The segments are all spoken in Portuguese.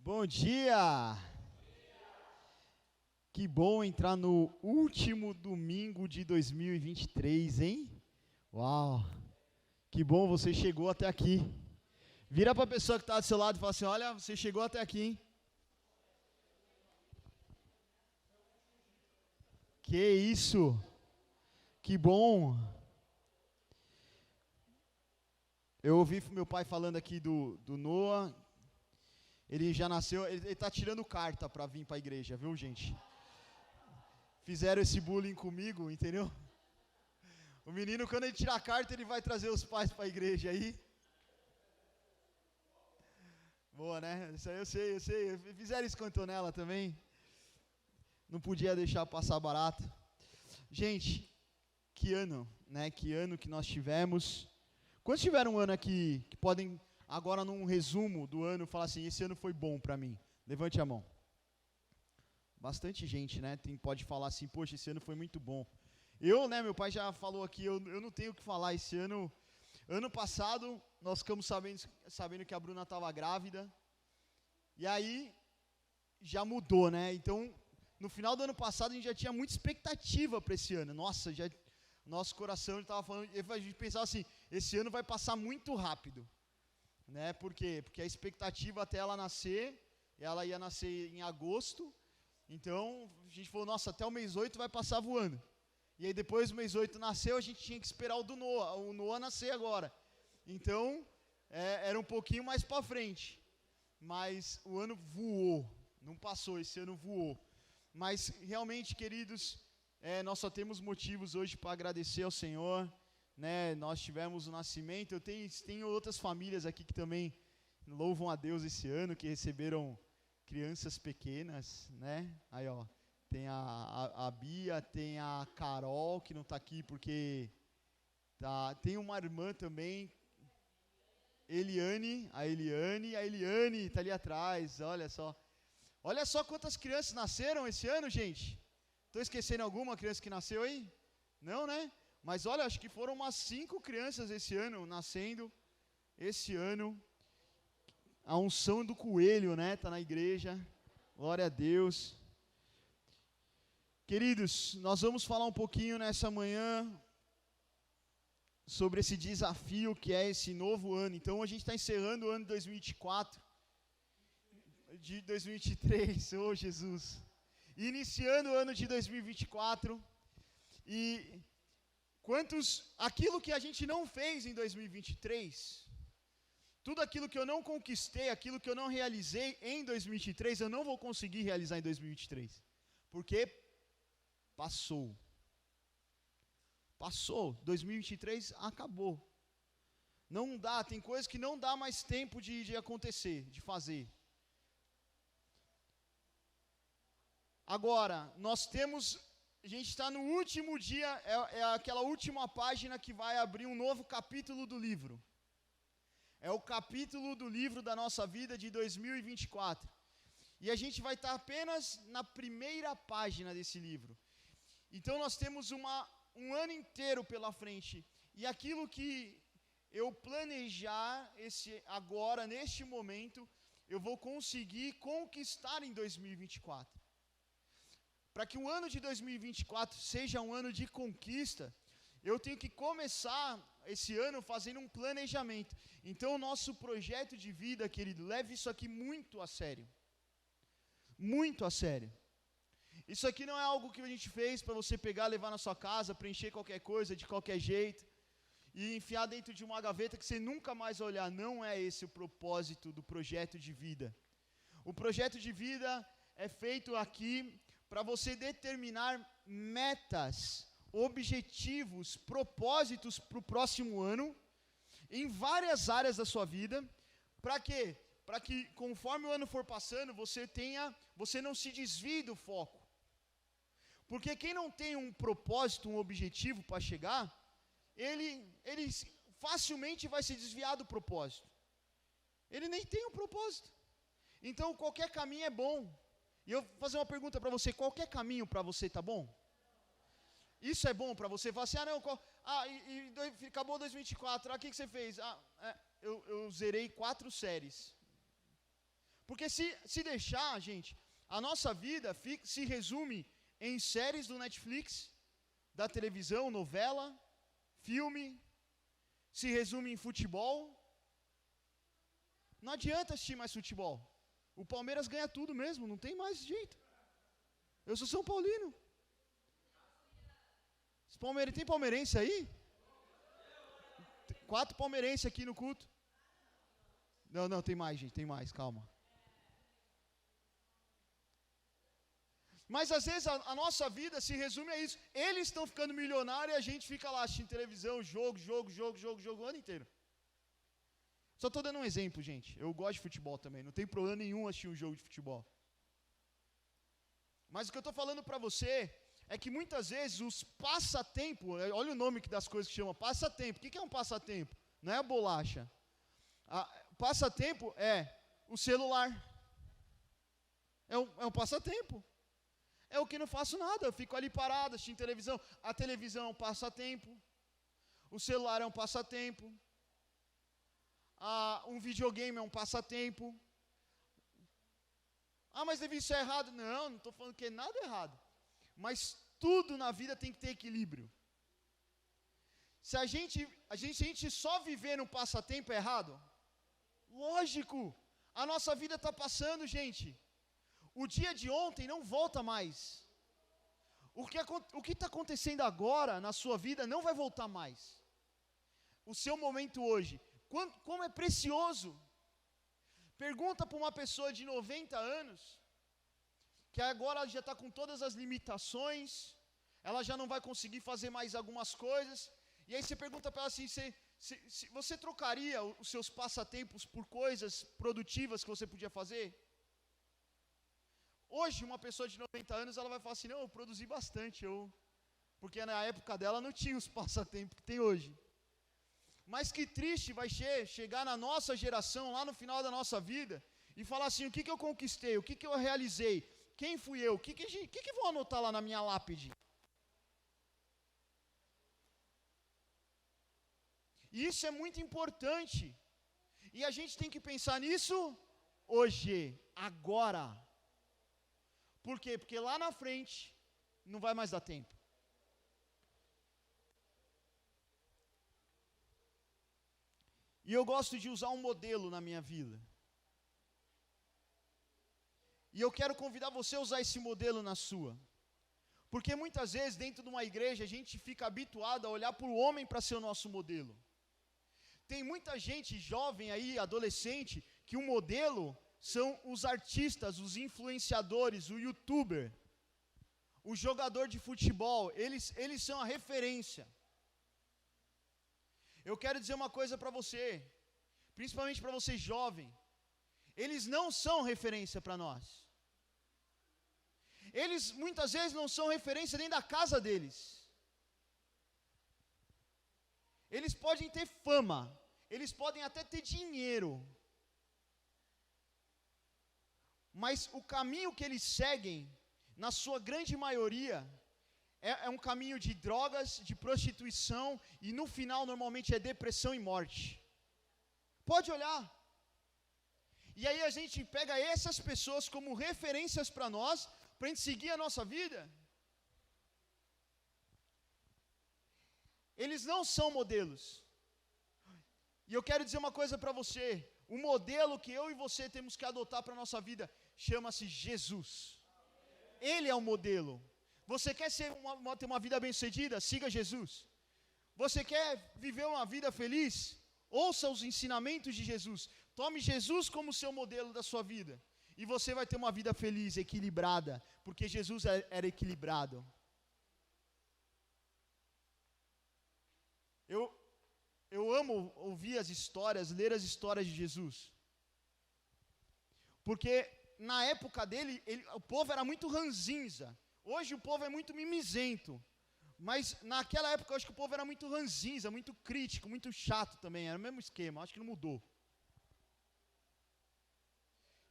Bom dia! Que bom entrar no último domingo de 2023, hein? Uau! Que bom você chegou até aqui. Vira para a pessoa que está do seu lado e fala assim: olha, você chegou até aqui, hein? Que isso! Que bom! Eu ouvi meu pai falando aqui do Noah. Ele já nasceu, ele está tirando carta para vir para a igreja, viu, gente? Fizeram esse bullying comigo, entendeu? O menino, quando ele tirar a carta, ele vai trazer os pais para a igreja aí. Boa, né? Isso aí eu sei. Fizeram isso com a Antonella também. Não podia deixar passar barato. Gente, que ano, né? Que ano que nós tivemos. Quantos tiveram um ano aqui que podem, agora num resumo do ano, falar assim, esse ano foi bom para mim? Levante a mão. Bastante gente, né? Pode falar assim, poxa, esse ano foi muito bom. Eu, né, meu pai já falou aqui, eu não tenho o que falar esse ano. Ano passado, nós ficamos sabendo que a Bruna estava grávida. E aí, já mudou, né? Então, no final do ano passado, a gente já tinha muita expectativa para esse ano. Nossa, nosso coração estava falando, a gente pensava assim, esse ano vai passar muito rápido. Né? Por quê? Porque a expectativa até ela nascer, ela ia nascer em agosto. Então, a gente falou, nossa, até o mês 8 vai passar voando. E aí depois do mês 8 nasceu, a gente tinha que esperar o Noah nascer agora. Então, era um pouquinho mais para frente. Mas o ano voou, não passou, esse ano voou. Mas realmente, queridos, nós só temos motivos hoje para agradecer ao Senhor. Né? Nós tivemos o nascimento, tenho outras famílias aqui que também louvam a Deus esse ano, que receberam crianças pequenas, né? Aí, ó, tem a Bia, tem a Carol, que não está aqui porque tem uma irmã também, a Eliane está ali atrás, olha só. Olha só quantas crianças nasceram esse ano, gente. Estou esquecendo alguma criança que nasceu aí? Não, né? Mas olha, acho que foram umas 5 crianças esse ano nascendo. Esse ano, a unção do coelho, né? Está na igreja. Glória a Deus. Queridos, nós vamos falar um pouquinho nessa manhã sobre esse desafio que é esse novo ano. Então, a gente está encerrando o ano de 2024, de 2023, oh Jesus. Iniciando o ano de 2024. E aquilo que a gente não fez em 2023, tudo aquilo que eu não conquistei, aquilo que eu não realizei em 2023, eu não vou conseguir realizar em 2023. Porque passou. 2023 acabou. Não dá, tem coisas que não dá mais tempo de acontecer, de fazer. Agora, a gente está no último dia, é aquela última página que vai abrir um novo capítulo do livro. É o capítulo do livro da nossa vida de 2024. E a gente vai estar apenas na primeira página desse livro. Então nós temos um ano inteiro pela frente. E aquilo que eu planejar agora, neste momento, eu vou conseguir conquistar em 2024. Para que o ano de 2024 seja um ano de conquista, eu tenho que começar esse ano fazendo um planejamento. Então, o nosso projeto de vida, querido, leve isso aqui muito a sério. Muito a sério. Isso aqui não é algo que a gente fez para você pegar, levar na sua casa, preencher qualquer coisa, de qualquer jeito, e enfiar dentro de uma gaveta que você nunca mais vai olhar. Não é esse o propósito do projeto de vida. O projeto de vida é feito aqui para você determinar metas, objetivos, propósitos para o próximo ano, em várias áreas da sua vida. Para quê? Para que conforme o ano for passando, você não se desvie do foco. Porque quem não tem um propósito, um objetivo para chegar, ele facilmente vai se desviar do propósito. Ele nem tem um propósito. Então qualquer caminho é bom. E eu vou fazer uma pergunta para você, qualquer caminho para você tá bom? Isso é bom para você? Falar assim, acabou 2024, o que você fez? Eu zerei 4 séries. Porque se deixar, gente, a nossa vida se resume em séries do Netflix, da televisão, novela, filme, se resume em futebol. Não adianta assistir mais futebol. O Palmeiras ganha tudo mesmo, não tem mais jeito. Eu sou São Paulino. Tem palmeirense aí? 4 palmeirenses aqui no culto. Não, tem mais, gente, tem mais, calma. Mas às vezes a nossa vida se resume a isso. Eles estão ficando milionários e a gente fica lá assistindo televisão, jogo o ano inteiro. Só estou dando um exemplo, gente. Eu gosto de futebol também, não tem problema nenhum assistir um jogo de futebol. Mas o que eu estou falando para você é que muitas vezes os passatempos, olha o nome das coisas que chama passatempo. O que é um passatempo? Não é a bolacha. Passatempo é o celular. É um passatempo. É o que não faço nada, eu fico ali parado assistindo televisão. A televisão é um passatempo. O celular é um passatempo. Um videogame é um passatempo. Mas Davi, isso é errado. Não estou falando que é nada errado. Mas tudo na vida tem que ter equilíbrio. Se a gente só viver num passatempo é errado? Lógico. A nossa vida está passando, gente. O dia de ontem não volta mais. O que está acontecendo agora na sua vida não vai voltar mais. O seu momento hoje. Como é precioso. Pergunta para uma pessoa de 90 anos, que agora já está com todas as limitações, ela já não vai conseguir fazer mais algumas coisas, e aí você pergunta para ela assim, você trocaria os seus passatempos por coisas produtivas que você podia fazer? Hoje, uma pessoa de 90 anos, ela vai falar assim, não, eu produzi bastante, porque na época dela não tinha os passatempos que tem hoje. Mas que triste vai chegar na nossa geração, lá no final da nossa vida, e falar assim, o que eu conquistei, o que eu realizei, quem fui eu, o que vão anotar lá na minha lápide? Isso é muito importante, e a gente tem que pensar nisso hoje, agora. Por quê? Porque lá na frente, não vai mais dar tempo. E eu gosto de usar um modelo na minha vida. E eu quero convidar você a usar esse modelo na sua. Porque muitas vezes, dentro de uma igreja, a gente fica habituado a olhar para o homem para ser o nosso modelo. Tem muita gente jovem aí, adolescente, que o modelo são os artistas, os influenciadores, o youtuber, o jogador de futebol. Eles são a referência. Eu quero dizer uma coisa para você, principalmente para você jovem. Eles não são referência para nós. Eles muitas vezes não são referência nem da casa deles. Eles podem ter fama, eles podem até ter dinheiro. Mas o caminho que eles seguem, na sua grande maioria, é um caminho de drogas, de prostituição, e no final normalmente é depressão e morte. Pode olhar. E aí a gente pega essas pessoas como referências para nós, para a gente seguir a nossa vida. Eles não são modelos. E eu quero dizer uma coisa para você. O modelo que eu e você temos que adotar para a nossa vida chama-se Jesus. Ele é o modelo. Você quer ter uma vida bem-sucedida? Siga Jesus. Você quer viver uma vida feliz? Ouça os ensinamentos de Jesus. Tome Jesus como seu modelo da sua vida. E você vai ter uma vida feliz, equilibrada. Porque Jesus era equilibrado. Eu amo ouvir as histórias, ler as histórias de Jesus. Porque na época dele, o povo era muito ranzinza. Hoje o povo é muito mimizento. Mas naquela época eu acho que o povo era muito ranzinza, muito crítico, muito chato também. Era o mesmo esquema, acho que não mudou.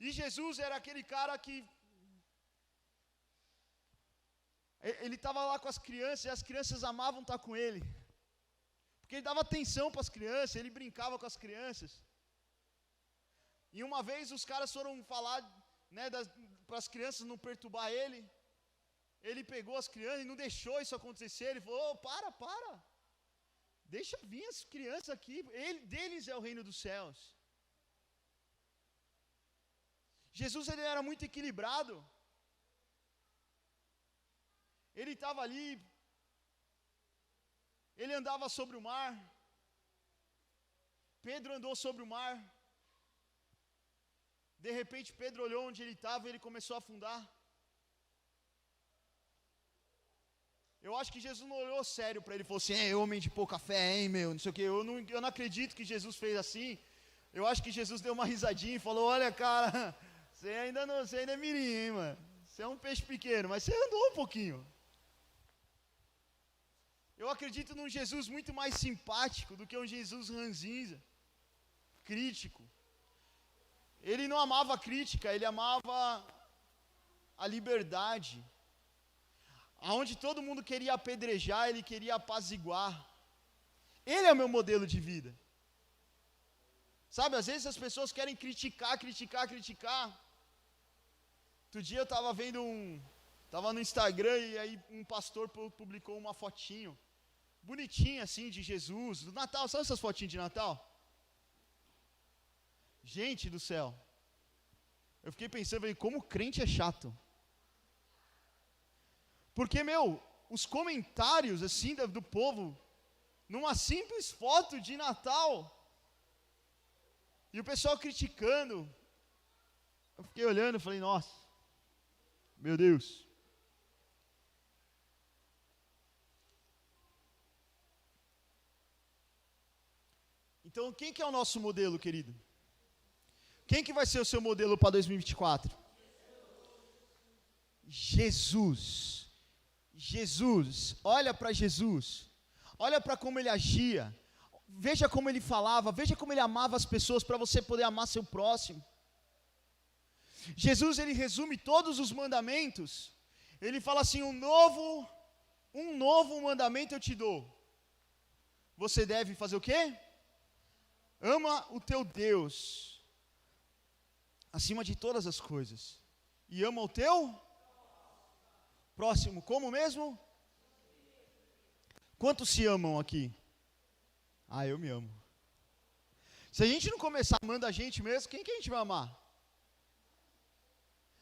E Jesus era aquele cara que ele estava lá com as crianças e as crianças amavam estar com ele. Porque ele dava atenção para as crianças, ele brincava com as crianças. E uma vez os caras foram falar, né, para as crianças não perturbar ele. Ele pegou as crianças e não deixou isso acontecer. Ele falou: "Oh, para. Deixa vir as crianças aqui. Deles é o reino dos céus." Jesus, ele era muito equilibrado. Ele estava ali. Ele andava sobre o mar. Pedro andou sobre o mar. De repente Pedro olhou onde ele estava e ele começou a afundar. Eu acho que Jesus não olhou sério para ele e falou assim: homem de pouca fé, hein, meu, não sei o quê. Eu não acredito que Jesus fez assim. Eu acho que Jesus deu uma risadinha e falou: olha, cara, você ainda é mirim, hein, mano. Você é um peixe pequeno, mas você andou um pouquinho. Eu acredito num Jesus muito mais simpático do que um Jesus ranzinza, crítico. Ele não amava a crítica, ele amava a liberdade. Aonde todo mundo queria apedrejar, ele queria apaziguar. Ele é o meu modelo de vida. Sabe, às vezes as pessoas querem criticar. Outro dia eu estava vendo estava no Instagram e aí um pastor publicou uma fotinho, bonitinha assim, de Jesus, do Natal. Sabe essas fotinhas de Natal? Gente do céu. Eu fiquei pensando, como crente é chato. Porque, os comentários assim do povo, numa simples foto de Natal, e o pessoal criticando, eu fiquei olhando e falei: nossa, meu Deus. Então, quem que é o nosso modelo, querido? Quem que vai ser o seu modelo para 2024? Jesus, olha para Jesus, olha para como ele agia, veja como ele falava, veja como ele amava as pessoas para você poder amar seu próximo. Jesus, ele resume todos os mandamentos, ele fala assim: um novo mandamento eu te dou. Você deve fazer o quê? Ama o teu Deus acima de todas as coisas, e ama o teu próximo como mesmo? Quantos se amam aqui? Eu me amo. Se a gente não começar amando a gente mesmo, quem que a gente vai amar?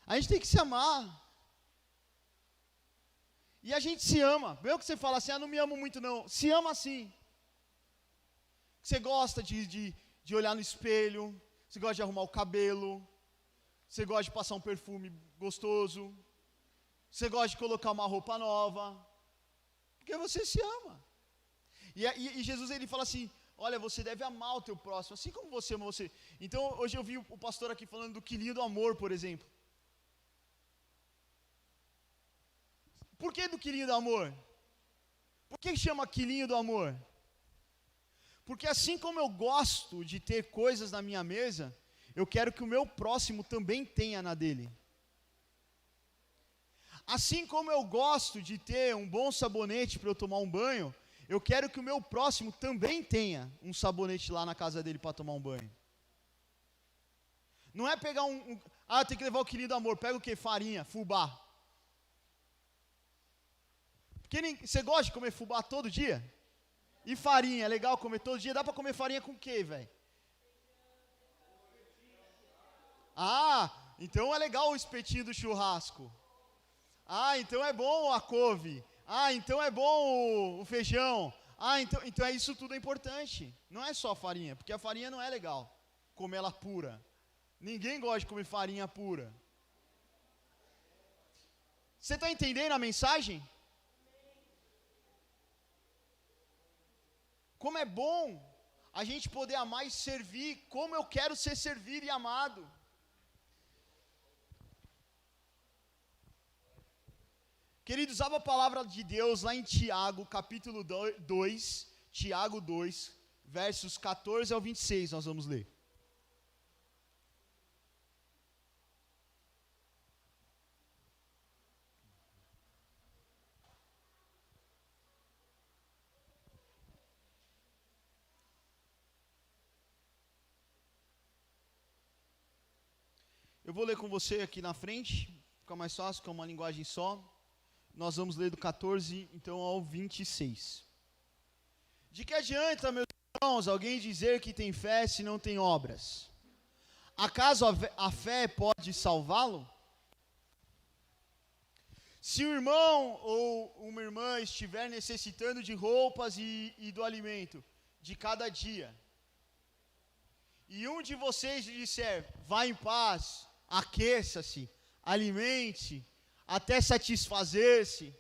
A gente tem que se amar. E a gente se ama. Mesmo que você fala assim: não me amo muito não. Se ama sim. Você gosta de olhar no espelho. Você gosta de arrumar o cabelo. Você gosta de passar um perfume gostoso. Você gosta de colocar uma roupa nova. Porque você se ama. E Jesus, ele fala assim: olha, você deve amar o teu próximo, assim como você ama você. Então, hoje eu vi o pastor aqui falando do quilinho do amor, por exemplo. Por que do quilinho do amor? Por que chama quilinho do amor? Porque assim como eu gosto de ter coisas na minha mesa, eu quero que o meu próximo também tenha na dele. Assim como eu gosto de ter um bom sabonete para eu tomar um banho, eu quero que o meu próximo também tenha um sabonete lá na casa dele para tomar um banho. Não é pegar tem que levar o quilinho do amor. Pega o quê? Farinha, fubá. Porque você gosta de comer fubá todo dia? E farinha, é legal comer todo dia? Dá para comer farinha com o quê, velho? Então é legal o espetinho do churrasco. Então é bom a couve. Então é bom o feijão. Então isso tudo é importante. Não é só farinha, porque a farinha não é legal comer ela pura. Ninguém gosta de comer farinha pura. Você está entendendo a mensagem? Como é bom a gente poder amar e servir, como eu quero ser servido e amado. Queridos, abra a palavra de Deus lá em Tiago, capítulo 2, Tiago 2, versos 14 ao 26, nós vamos ler. Eu vou ler com você aqui na frente, fica mais fácil, que é uma linguagem só. Nós vamos ler do 14, então, ao 26. De que adianta, meus irmãos, alguém dizer que tem fé se não tem obras? Acaso a fé pode salvá-lo? Se o irmão ou uma irmã estiver necessitando de roupas e do alimento de cada dia, e um de vocês lhe disser, vá em paz, aqueça-se, alimente-se, até satisfazer-se,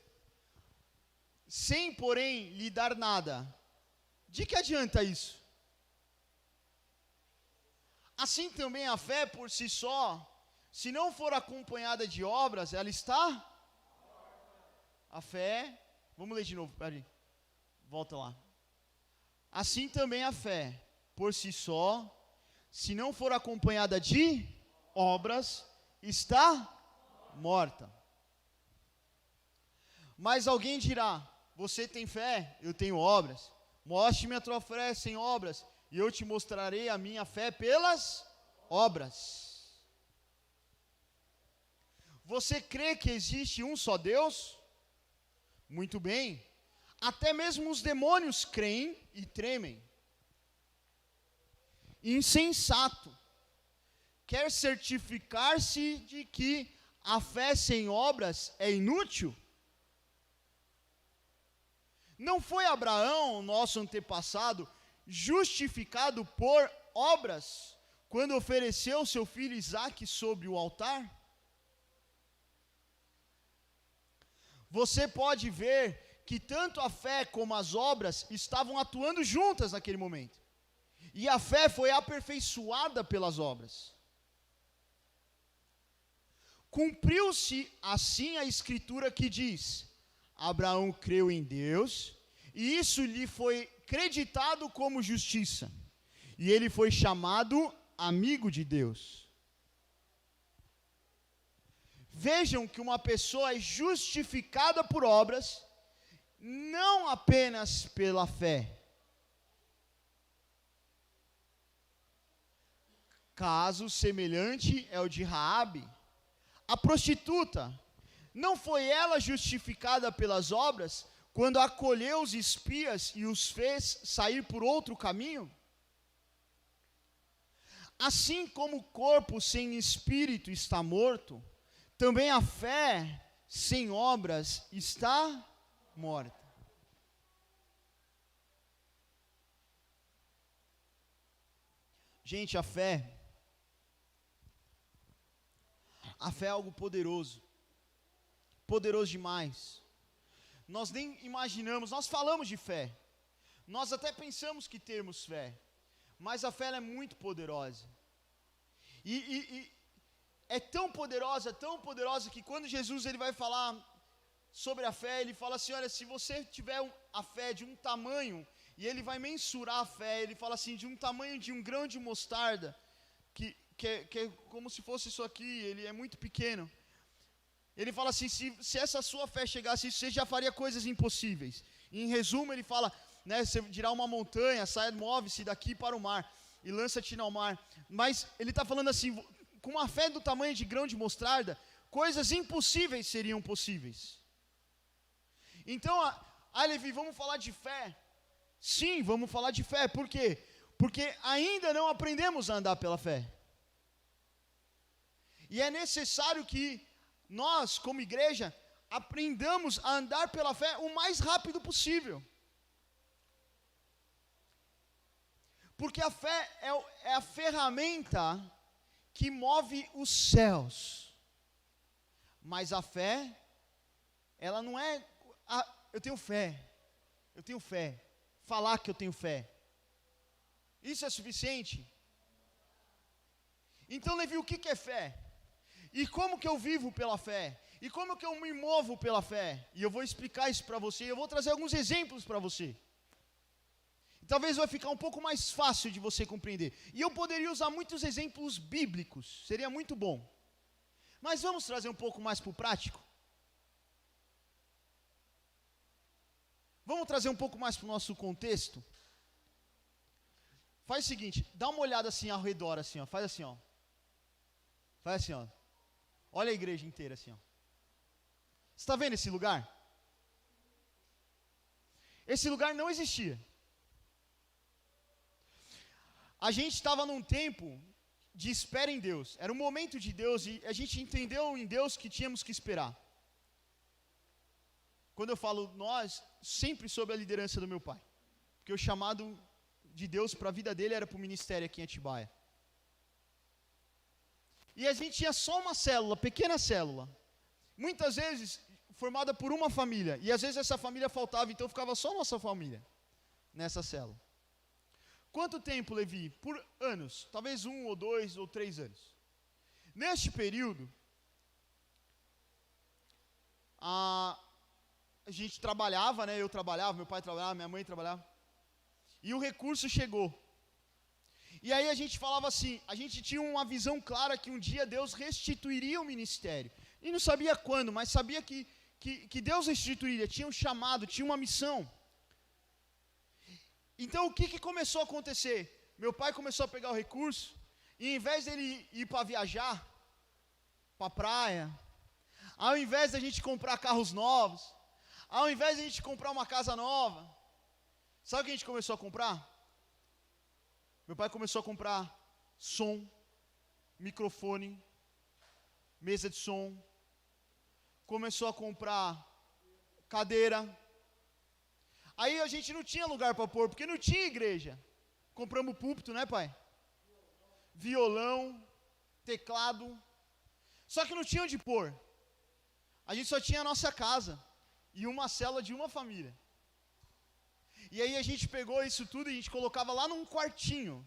sem, porém, lhe dar nada, de que adianta isso? Assim também a fé por si só, se não for acompanhada de obras, ela está? A fé, vamos ler de novo, peraí, volta lá. Assim também a fé, por si só, se não for acompanhada de obras, está morta. Mas alguém dirá, você tem fé, eu tenho obras. Mostre-me a tua fé sem obras, e eu te mostrarei a minha fé pelas obras. Você crê que existe um só Deus? Muito bem. Até mesmo os demônios creem e tremem. Insensato. Quer certificar-se de que a fé sem obras é inútil? Não foi Abraão, nosso antepassado, justificado por obras, quando ofereceu seu filho Isaque sobre o altar? Você pode ver que tanto a fé como as obras estavam atuando juntas naquele momento. E a fé foi aperfeiçoada pelas obras. Cumpriu-se assim a escritura que diz: Abraão creu em Deus, e isso lhe foi creditado como justiça. E ele foi chamado amigo de Deus. Vejam que uma pessoa é justificada por obras, não apenas pela fé. Caso semelhante é o de Raabe, a prostituta. Não foi ela justificada pelas obras, quando acolheu os espias e os fez sair por outro caminho? Assim como o corpo sem espírito está morto, também a fé sem obras está morta. Gente, a fé é algo poderoso. Poderoso demais. Nós nem imaginamos, nós falamos de fé. Nós até pensamos que temos fé. Mas a fé ela é muito poderosa. E é tão poderosa que quando Jesus ele vai falar sobre a fé, ele fala assim, olha, se você tiver a fé de um tamanho, e ele vai mensurar a fé, ele fala assim, de um tamanho de um grão de mostarda, que é como se fosse isso aqui, ele é muito pequeno. Ele fala assim, se essa sua fé chegasse a isso, você já faria coisas impossíveis. Em resumo, ele fala, né, você dirá uma montanha, saia, move-se daqui para o mar, e lança-te ao mar. Mas ele está falando assim, com uma fé do tamanho de grão de mostarda, coisas impossíveis seriam possíveis. Então, Levi, vamos falar de fé? Sim, vamos falar de fé. Por quê? Porque ainda não aprendemos a andar pela fé. E é necessário que nós, como igreja, aprendamos a andar pela fé o mais rápido possível. Porque a fé é a ferramenta que move os céus. Mas a fé, ela não é, eu tenho fé, falar que eu tenho fé. Isso é suficiente? Então, Levi, o que é fé? E como que eu vivo pela fé? E como que eu me movo pela fé? E eu vou explicar isso para você, eu vou trazer alguns exemplos para você. E talvez vai ficar um pouco mais fácil de você compreender. E eu poderia usar muitos exemplos bíblicos, seria muito bom. Mas vamos trazer um pouco mais para o prático? Vamos trazer um pouco mais para o nosso contexto? Faz o seguinte, dá uma olhada assim ao redor, assim, ó, faz assim, ó. Faz assim, ó. Olha a igreja inteira assim, ó. Você está vendo esse lugar? Esse lugar não existia. A gente estava num tempo de espera em Deus. Era um momento de Deus e a gente entendeu em Deus que tínhamos que esperar. Quando eu falo nós, sempre sob a liderança do meu pai. Porque o chamado de Deus para a vida dele era para o ministério aqui em Atibaia. E a gente tinha só uma célula, pequena célula. Muitas vezes formada por uma família. E às vezes essa família faltava, então ficava só nossa família nessa célula. Quanto tempo, Levi? Por anos. Talvez 1 ou 2 ou 3 anos. Neste período, a gente trabalhava, né? Eu trabalhava, meu pai trabalhava, minha mãe trabalhava. E o recurso chegou. E aí a gente falava assim, a gente tinha uma visão clara que um dia Deus restituiria o ministério. E não sabia quando, mas sabia que Deus restituiria, tinha um chamado, tinha uma missão. Então o que começou a acontecer? Meu pai começou a pegar o recurso, e em vez dele ir para viajar, para a praia, ao invés da gente comprar carros novos, ao invés de a gente comprar uma casa nova, sabe o que a gente começou a comprar? Meu pai começou a comprar som, microfone, mesa de som, começou a comprar cadeira. Aí a gente não tinha lugar para pôr, porque não tinha igreja. Compramos púlpito, né, pai? Violão, teclado. Só que não tinha onde pôr. A gente só tinha a nossa casa e uma célula de uma família. E aí a gente pegou isso tudo e a gente colocava lá num quartinho,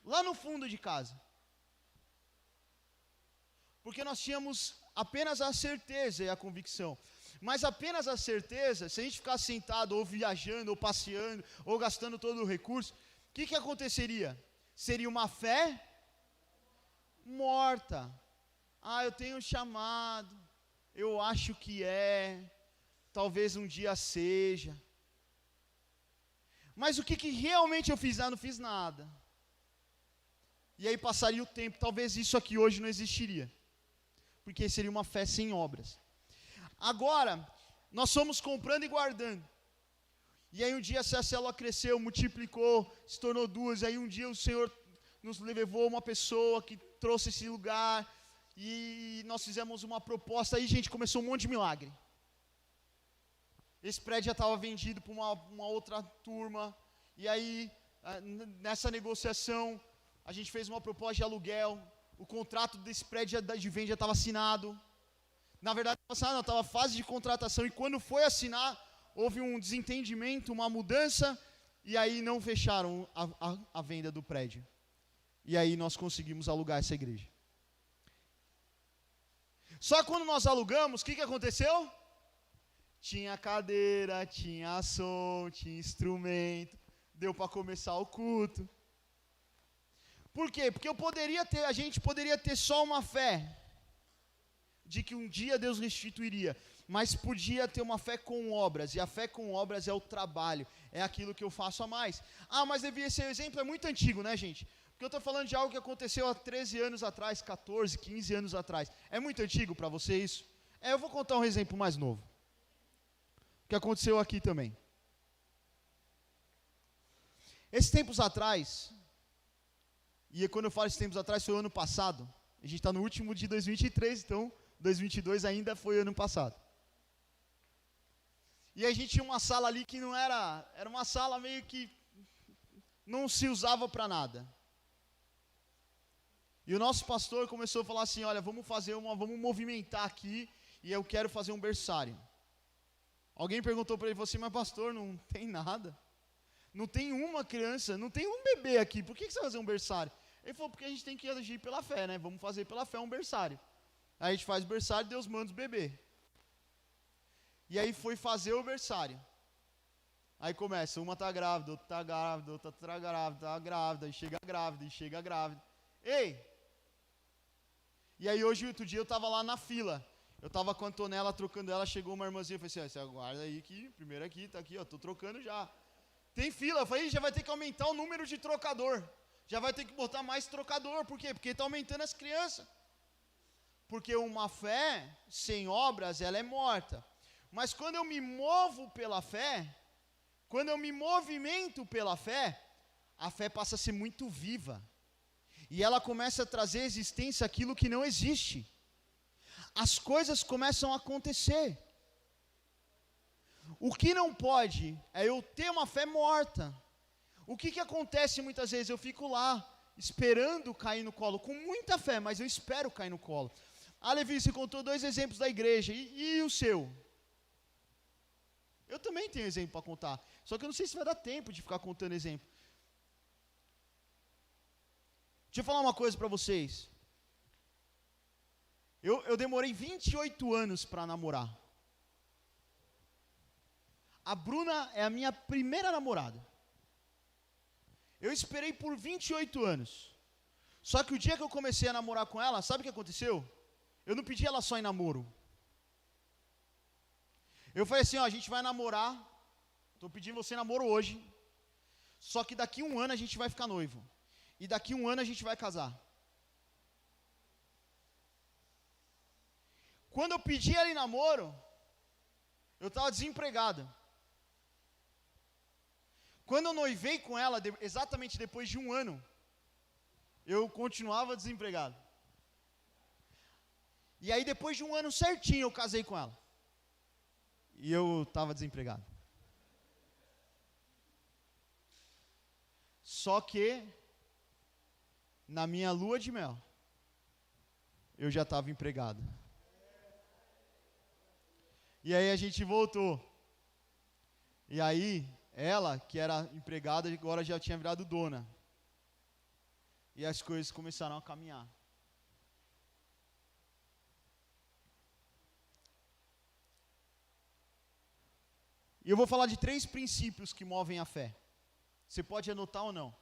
lá no fundo de casa. Porque nós tínhamos apenas a certeza e a convicção. Mas apenas a certeza, se a gente ficar sentado ou viajando, ou passeando, ou gastando todo o recurso, o que aconteceria? Seria uma fé morta. Eu tenho um chamado, eu acho que talvez um dia seja. Mas o que realmente eu fiz? Não fiz nada. E aí passaria o tempo, talvez isso aqui hoje não existiria. Porque seria uma fé sem obras. Agora, nós fomos comprando e guardando. E aí um dia essa célula cresceu, multiplicou, se tornou 2. Aí um dia o Senhor nos levou uma pessoa que trouxe esse lugar. E nós fizemos uma proposta. Aí, gente, começou um monte de milagre. Esse prédio já estava vendido para uma outra turma. E aí, nessa negociação, a gente fez uma proposta de aluguel. O contrato desse prédio de venda já estava assinado. Na verdade, não estava fase de contratação. E quando foi assinar, houve um desentendimento, uma mudança. E aí não fecharam a venda do prédio. E aí nós conseguimos alugar essa igreja. Só que quando nós alugamos, o que aconteceu? Tinha cadeira, tinha som, tinha instrumento, deu para começar o culto. Por quê? Porque a gente poderia ter só uma fé de que um dia Deus restituiria, mas podia ter uma fé com obras, e a fé com obras é o trabalho, é aquilo que eu faço a mais. Mas esse exemplo é muito antigo, né, gente? Porque eu estou falando de algo que aconteceu há 13 anos atrás, 14, 15 anos atrás. É muito antigo para você isso? Eu vou contar um exemplo mais novo. Que aconteceu aqui também. Esses tempos atrás, e quando eu falo esses tempos atrás, foi o ano passado. A gente está no último de 2023, então 2022 ainda foi ano passado. E a gente tinha uma sala ali que não era uma sala meio que não se usava para nada. E o nosso pastor começou a falar assim, olha, vamos movimentar aqui, e eu quero fazer um berçário. Alguém perguntou para ele, falou assim, mas pastor, não tem nada. Não tem uma criança, não tem um bebê aqui, por que você vai fazer um berçário? Ele falou, porque a gente tem que agir pela fé, né? Vamos fazer pela fé um berçário. Aí a gente faz o berçário, Deus manda os bebês. E aí foi fazer o berçário. Aí começa, uma tá grávida, outra tá grávida, outra tá grávida, e chega grávida. Ei! E aí hoje, outro dia, eu tava lá na fila. Eu tava com a Antonella trocando ela, chegou uma irmãzinha, eu falei assim, você aguarda aí que, primeiro aqui, tá aqui, ó, tô trocando já. Tem fila, eu falei, já vai ter que aumentar o número de trocador. Já vai ter que botar mais trocador, por quê? Porque tá aumentando as crianças. Porque uma fé sem obras, ela é morta. Mas quando eu me movo pela fé, quando eu me movimento pela fé, a fé passa a ser muito viva. E ela começa a trazer existência àquilo que não existe. As coisas começam a acontecer. O que não pode é eu ter uma fé morta. O que acontece muitas vezes? Eu fico lá, esperando cair no colo, com muita fé, mas eu espero cair no colo. Ah, Levi, você contou 2 exemplos da igreja, e o seu? Eu também tenho exemplo para contar, só que eu não sei se vai dar tempo de ficar contando exemplo. Deixa eu falar uma coisa para vocês. Eu demorei 28 anos para namorar. A Bruna é a minha primeira namorada. Eu esperei por 28 anos. Só que o dia que eu comecei a namorar com ela, sabe o que aconteceu? Eu não pedi ela só em namoro. Eu falei assim, ó, a gente vai namorar. Estou pedindo você em namoro hoje. Só que daqui 1 ano a gente vai ficar noivo. E daqui 1 ano a gente vai casar. Quando eu pedi ela em namoro, eu estava desempregado. Quando eu noivei com ela, exatamente depois de 1 ano, eu continuava desempregado. E aí depois de 1 ano certinho eu casei com ela. E eu estava desempregado. Só que, na minha lua de mel, eu já estava empregado. E aí a gente voltou. E aí, ela, que era empregada, agora já tinha virado dona. E as coisas começaram a caminhar. E eu vou falar de 3 princípios que movem a fé. Você pode anotar ou não.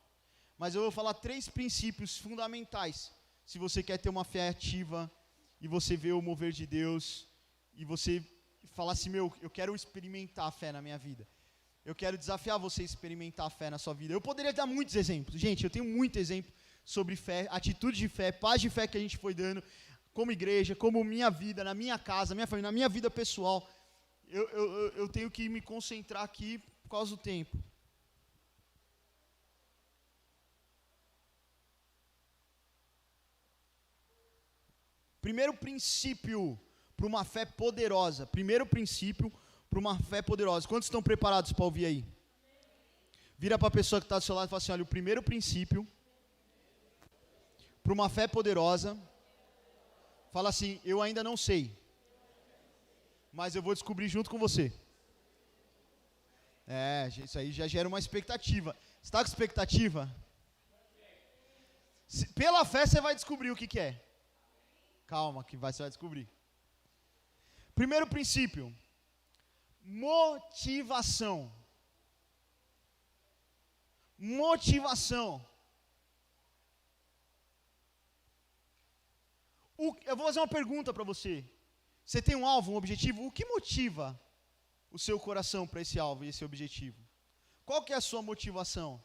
Mas eu vou falar 3 princípios fundamentais. Se você quer ter uma fé ativa, e você vê o mover de Deus, e você falar assim, eu quero experimentar a fé na minha vida. Eu quero desafiar você a experimentar a fé na sua vida. Eu poderia dar muitos exemplos. Gente, eu tenho muito exemplo sobre fé, atitude de fé, paz de fé que a gente foi dando, como igreja, como minha vida, na minha casa, minha família, na minha vida pessoal. Eu tenho que me concentrar aqui por causa do tempo. Primeiro princípio para uma fé poderosa. Primeiro princípio para uma fé poderosa. Quantos estão preparados para ouvir aí? Vira para a pessoa que está do seu lado e fala assim, olha, o primeiro princípio para uma fé poderosa, fala assim, eu ainda não sei, mas eu vou descobrir junto com você. Isso aí já gera uma expectativa. Você está com expectativa? Pela fé você vai descobrir o que é. Calma, que você vai descobrir. Primeiro princípio, motivação. Motivação. Eu vou fazer uma pergunta para você. Você tem um alvo, um objetivo? O que motiva o seu coração para esse alvo e esse objetivo? Qual que é a sua motivação?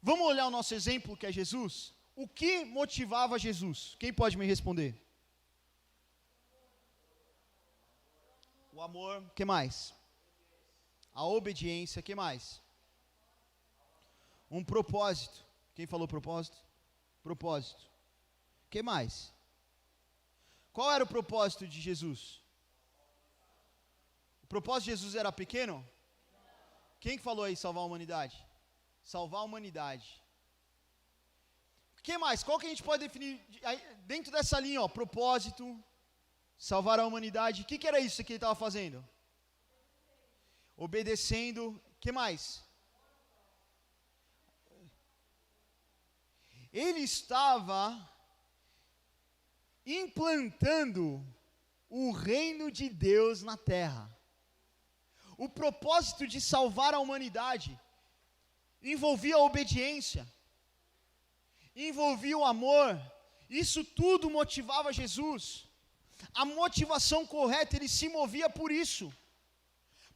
Vamos olhar o nosso exemplo, que é Jesus? O que motivava Jesus? Quem pode me responder? O amor. O que mais? A obediência. O que mais? Um propósito. Quem falou propósito? Propósito. O que mais? Qual era o propósito de Jesus? O propósito de Jesus era pequeno? Quem falou aí salvar a humanidade? Salvar a humanidade. O que mais? Qual que a gente pode definir dentro dessa linha, ó, propósito, salvar a humanidade? O que era isso que ele estava fazendo? Obedecendo. O que mais? Ele estava implantando o reino de Deus na terra. O propósito de salvar a humanidade envolvia a obediência, envolvia o amor. Isso tudo motivava Jesus. A motivação correta, ele se movia por isso.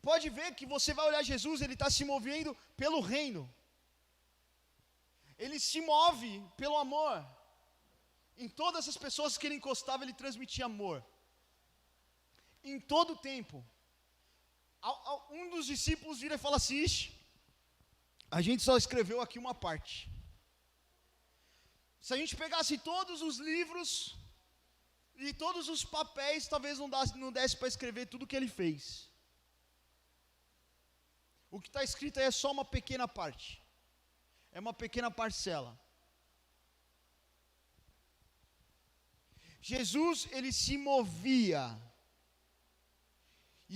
Pode ver que você vai olhar Jesus, ele está se movendo pelo reino. Ele se move pelo amor. Em todas as pessoas que ele encostava, ele transmitia amor. Em todo o tempo. Um dos discípulos vira e fala assim: ixi, a gente só escreveu aqui uma parte. Se a gente pegasse todos os livros e todos os papéis, talvez não desse para escrever tudo que ele fez. O que está escrito aí é só uma pequena parte. É uma pequena parcela. Jesus, ele se movia.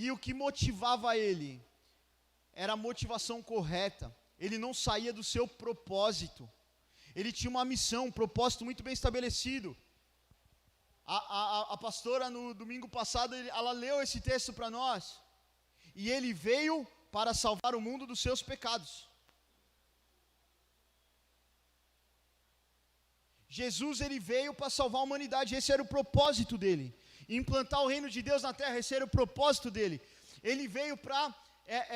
E o que motivava ele era a motivação correta. Ele não saía do seu propósito. Ele tinha uma missão, um propósito muito bem estabelecido. A pastora, no domingo passado, ela leu esse texto para nós. E ele veio para salvar o mundo dos seus pecados. Jesus, ele veio para salvar a humanidade. Esse era o propósito dele. Implantar o reino de Deus na terra, esse era o propósito dele. Ele veio para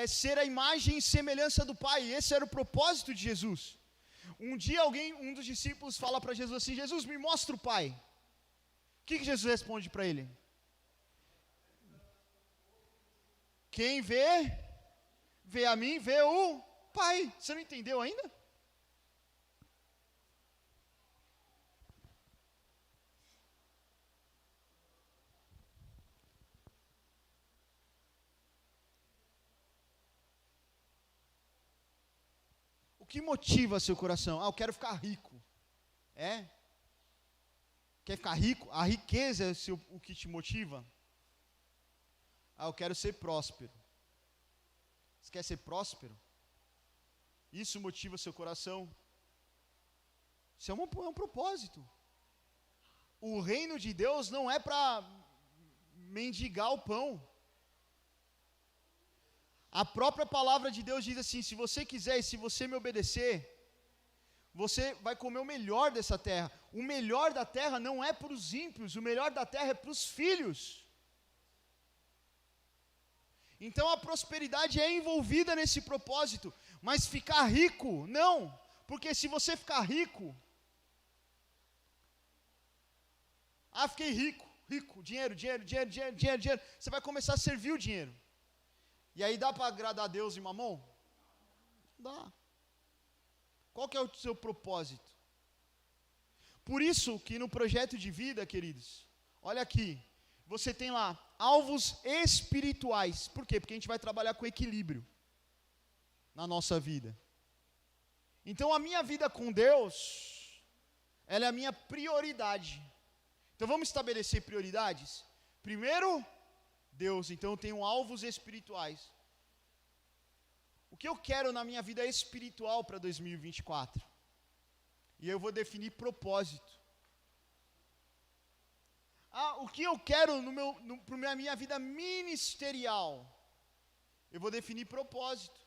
ser a imagem e semelhança do Pai. Esse era o propósito de Jesus. Um dia um dos discípulos fala para Jesus assim: Jesus, me mostra o Pai. O que Jesus responde para ele? Quem vê a mim, vê o Pai. Você não entendeu ainda? O que motiva seu coração? Eu quero ficar rico. É? Quer ficar rico? A riqueza é o que te motiva? Eu quero ser próspero. Você quer ser próspero? Isso motiva seu coração? Isso é um propósito. O reino de Deus não é para mendigar o pão. A própria palavra de Deus diz assim: se você quiser e se você me obedecer, você vai comer o melhor dessa terra. O melhor da terra não é para os ímpios, o melhor da terra é para os filhos. Então a prosperidade é envolvida nesse propósito, mas ficar rico, não, porque se você ficar rico, fiquei rico, dinheiro, você vai começar a servir o dinheiro. E aí dá para agradar a Deus e Mamon? Dá. Qual que é o seu propósito? Por isso que no projeto de vida, queridos, olha aqui, você tem lá alvos espirituais. Por quê? Porque a gente vai trabalhar com equilíbrio na nossa vida. Então a minha vida com Deus, ela é a minha prioridade. Então vamos estabelecer prioridades? Primeiro, Deus. Então eu tenho alvos espirituais. O que eu quero na minha vida espiritual para 2024? E eu vou definir propósito. O que eu quero para a minha vida ministerial? Eu vou definir propósito.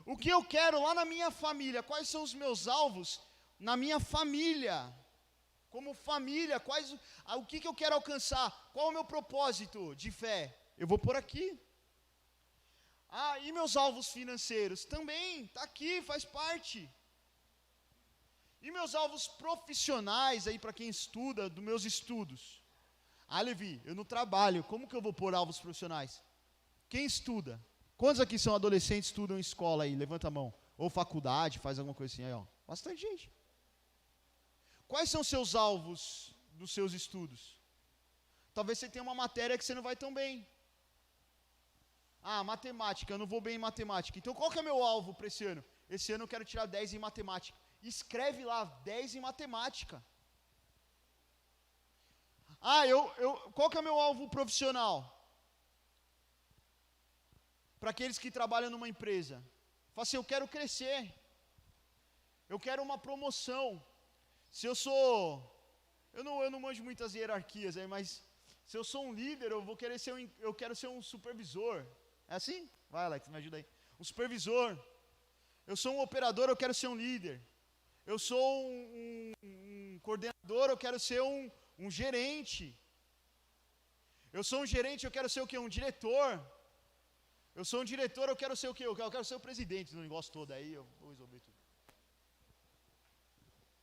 O que eu quero lá na minha família? Quais são os meus alvos na minha família? Como família, o que eu quero alcançar? Qual o meu propósito de fé? Eu vou por aqui. E meus alvos financeiros? Também, está aqui, faz parte. E meus alvos profissionais, aí para quem estuda, dos meus estudos? Levi, eu não trabalho, como que eu vou pôr alvos profissionais? Quem estuda? Quantos aqui são adolescentes, estudam em escola aí? Levanta a mão. Ou faculdade, faz alguma coisa assim aí, ó. Bastante gente. Quais são seus alvos dos seus estudos? Talvez você tenha uma matéria que você não vai tão bem. Matemática, eu não vou bem em matemática. Então qual que é meu alvo para esse ano? Esse ano eu quero tirar 10 em matemática. Escreve lá, 10 em matemática. Qual que é meu alvo profissional? Para aqueles que trabalham numa empresa. Fala assim, eu quero crescer. Eu quero uma promoção. Se eu sou... Eu não manjo muitas hierarquias aí, mas se eu sou um líder, eu quero ser um supervisor. É assim? Vai, Alex, me ajuda aí. Um supervisor. Eu sou um operador, eu quero ser um líder. Eu sou um coordenador, eu quero ser um gerente. Eu sou um gerente, eu quero ser o quê? Um diretor. Eu sou um diretor, eu quero ser o quê? Eu quero ser o presidente do negócio todo. Aí eu vou resolver tudo.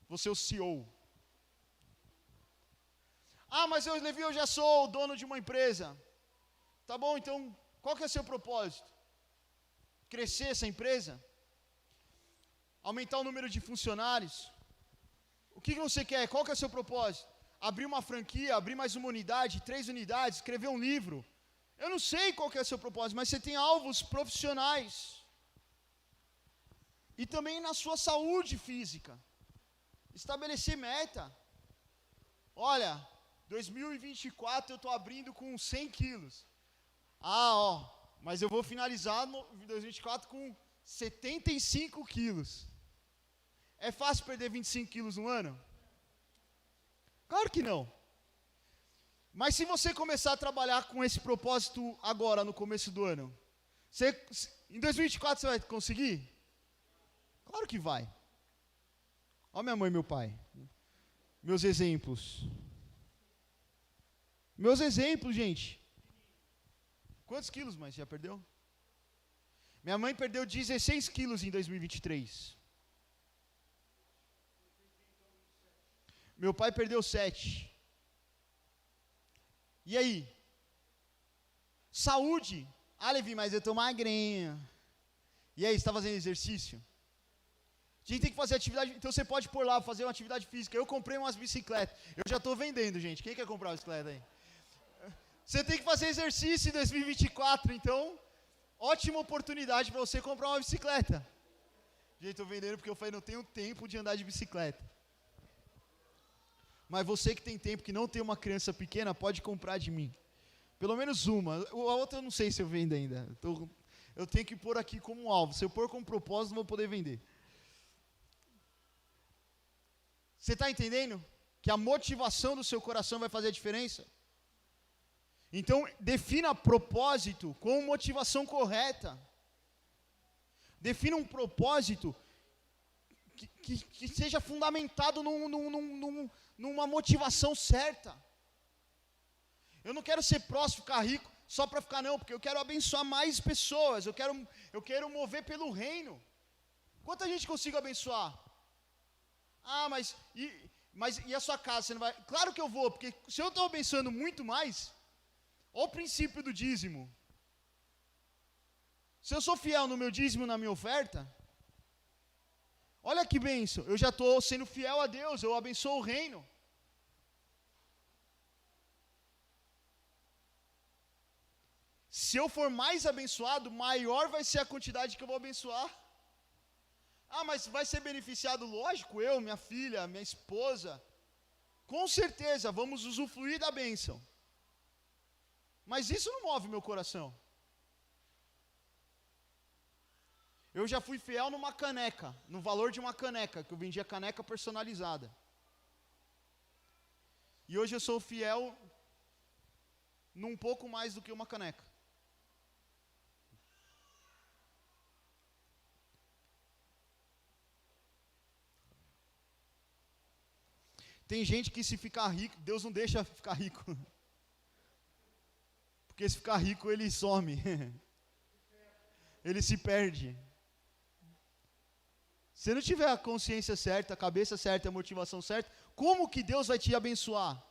Vou ser o CEO. Ah, mas Levi, eu já sou o dono de uma empresa. Tá bom, então, qual que é o seu propósito? Crescer essa empresa? Aumentar o número de funcionários? O que você quer? Qual que é o seu propósito? Abrir uma franquia, abrir mais uma unidade, 3 unidades, escrever um livro? Eu não sei qual que é o seu propósito, mas você tem alvos profissionais. E também na sua saúde física. Estabelecer meta. Olha, 2024 eu estou abrindo com 100 quilos. Mas eu vou finalizar no 2024 com 75 quilos. É fácil perder 25 quilos no ano? Claro que não. Mas se você começar a trabalhar com esse propósito agora, no começo do ano, em 2024 você vai conseguir? Claro que vai. Olha minha mãe e meu pai. Meus exemplos. Meus exemplos, gente. Quantos quilos, mais já perdeu? Minha mãe perdeu 16 quilos em 2023. Meu pai perdeu 7. E aí? Saúde. Ah, Levi, mas eu estou magrinho. E aí, você está fazendo exercício? A gente tem que fazer atividade, então você pode pôr lá, fazer uma atividade física. Eu comprei umas bicicletas. Eu já estou vendendo, gente. Quem quer comprar uma bicicleta aí? Você tem que fazer exercício em 2024, então, ótima oportunidade para você comprar uma bicicleta. Gente, estou vendendo porque eu falei, não tenho tempo de andar de bicicleta. Mas você que tem tempo, que não tem uma criança pequena, pode comprar de mim. Pelo menos uma. A outra eu não sei se eu vendo ainda. Eu tenho que pôr aqui como um alvo. Se eu pôr como propósito, não vou poder vender. Você está entendendo? Que a motivação do seu coração vai fazer a diferença? Então, defina propósito com motivação correta. Defina um propósito que seja fundamentado numa motivação certa. Eu não quero ser próximo, ficar rico, só para ficar não, porque eu quero abençoar mais pessoas, eu quero mover pelo reino. Quanta gente consigo abençoar? Ah, mas e a sua casa, você não vai? Claro que eu vou, porque se eu estou abençoando muito mais, olha o princípio do dízimo. Se eu sou fiel no meu dízimo, na minha oferta, olha que bênção, eu já estou sendo fiel a Deus, eu abençoo o reino. Se eu for mais abençoado, maior vai ser a quantidade que eu vou abençoar. Ah, mas vai ser beneficiado, lógico, eu, minha filha, minha esposa. Com certeza, vamos usufruir da bênção. Mas isso não move meu coração. Eu já fui fiel numa caneca, no valor de uma caneca, que eu vendia caneca personalizada. E hoje eu sou fiel num pouco mais do que uma caneca. Tem gente que se ficar rico, Deus não deixa ficar rico. Porque se ficar rico, ele some. Ele se perde. Se não tiver a consciência certa, a cabeça certa, a motivação certa, como que Deus vai te abençoar?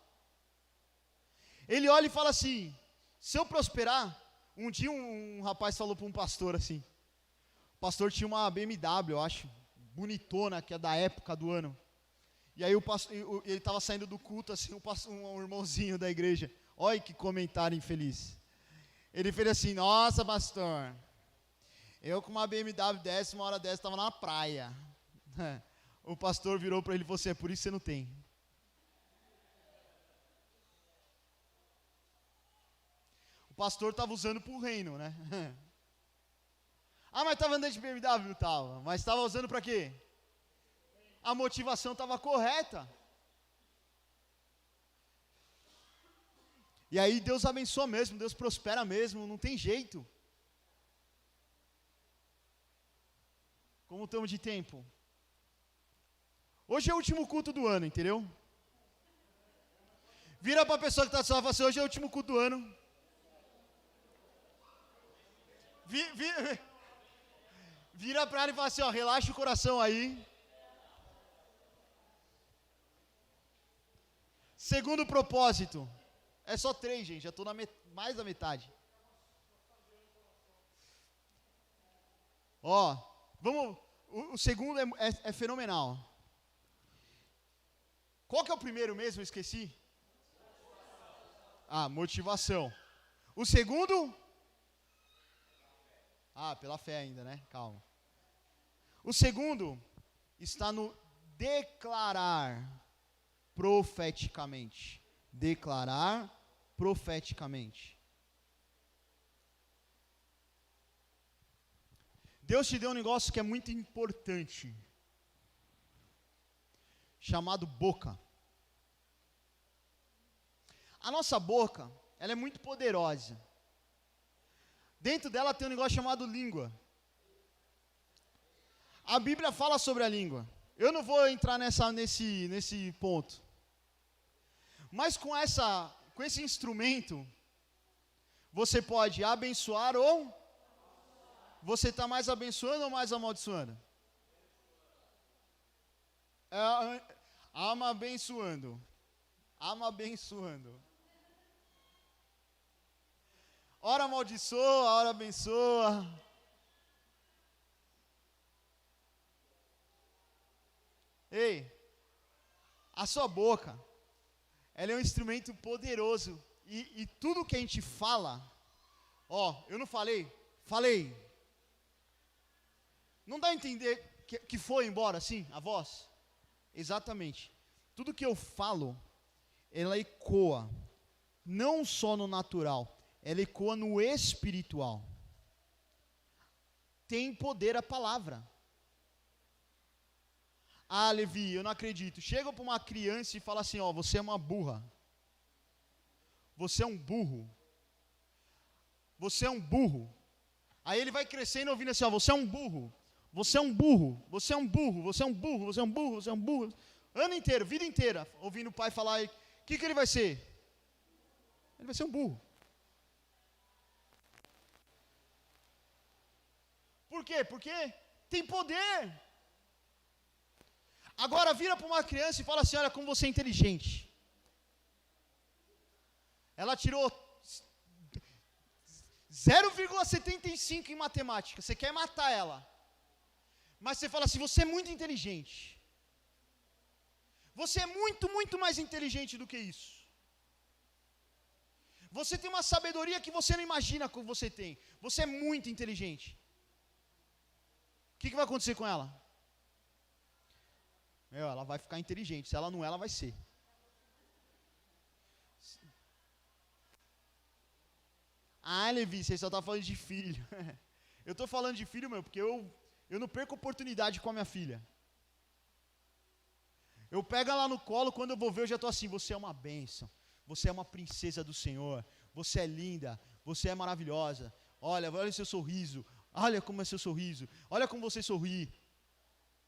Ele olha e fala assim, se eu prosperar, um dia um rapaz falou para um pastor assim, o pastor tinha uma BMW, eu acho, bonitona, que é da época do ano. E aí ele estava saindo do culto, assim, um irmãozinho da igreja. Olha que comentário infeliz. Ele fez assim, nossa, pastor, eu com uma BMW dessa, uma hora dessa, estava na praia. O pastor virou para ele e falou assim, é por isso que você não tem. O pastor estava usando para o reino, né? Ah, mas estava andando de BMW? Estava. Mas estava usando para quê? A motivação estava correta. E aí Deus abençoa mesmo, Deus prospera mesmo, não tem jeito. Como estamos de tempo? Hoje é o último culto do ano, entendeu? Vira para a pessoa que está do seu lado e fala assim, hoje é o último culto do ano. Vira para ela e fala assim, ó, relaxa o coração aí. Segundo propósito. É só 3, gente. Já estou mais da metade. Ó, vamos. O segundo é fenomenal. Qual que é o primeiro mesmo? Eu esqueci. Motivação. O segundo? Pela fé ainda, né? Calma. O segundo está no declarar profeticamente. Declarar profeticamente. Deus te deu um negócio que é muito importante, chamado boca. A nossa boca, ela é muito poderosa. Dentro dela tem um negócio chamado língua. A Bíblia fala sobre a língua. Eu não vou entrar nesse ponto. Mas com esse instrumento, você pode abençoar ou você está mais abençoando ou mais amaldiçoando? Ama abençoando. Ama abençoando. Ora amaldiçoa, ora abençoa. Ei, a sua boca, ela é um instrumento poderoso. E tudo que a gente fala, eu não falei, falei. Não dá a entender que foi embora assim, a voz? Exatamente. Tudo que eu falo, ela ecoa, não só no natural, ela ecoa no espiritual. Tem poder a palavra. Levi, eu não acredito. Chega para uma criança e fala assim, você é uma burra. Você é um burro. Você é um burro. Aí ele vai crescendo ouvindo assim, você é um burro. Você é um burro. Você é um burro. Você é um burro. Você é um burro. Você é um burro. Ano inteiro, vida inteira, ouvindo o pai falar, o que ele vai ser? Ele vai ser um burro. Por quê? Porque tem poder. Agora vira para uma criança e fala assim, olha como você é inteligente. Ela tirou 0,75 em matemática. Você quer matar ela. Mas você fala assim, você é muito inteligente. Você é muito, muito mais inteligente do que isso. Você tem uma sabedoria que você não imagina que você tem. Você é muito inteligente. O que vai acontecer com ela? Ela vai ficar inteligente. Se ela não é, ela vai ser. Levi, você só está falando de filho. Eu estou falando de filho, porque eu não perco oportunidade com a minha filha. Eu pego ela no colo, quando eu vou ver, eu já estou assim, você é uma bênção. Você é uma princesa do Senhor. Você é linda. Você é maravilhosa. Olha o seu sorriso. Olha como é seu sorriso. Olha como você sorri.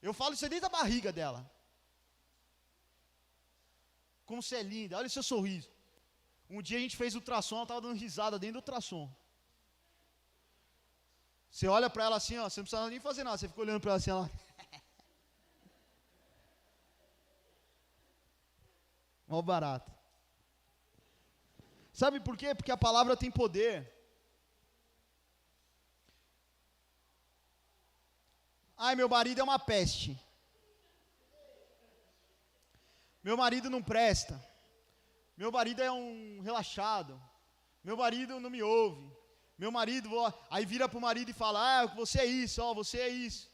Eu falo isso desde a barriga dela. Como você é linda. Olha o seu sorriso. Um dia a gente fez ultrassom, ela estava dando risada dentro do ultrassom. Você olha para ela assim, você não precisa nem fazer nada. Você fica olhando para ela assim, ela... Mó barato. Sabe por quê? Porque a palavra tem poder. Meu marido é uma peste. Meu marido não presta. Meu marido é um relaxado. Meu marido não me ouve. Meu marido, aí vira para o marido e fala, você é isso, você é isso.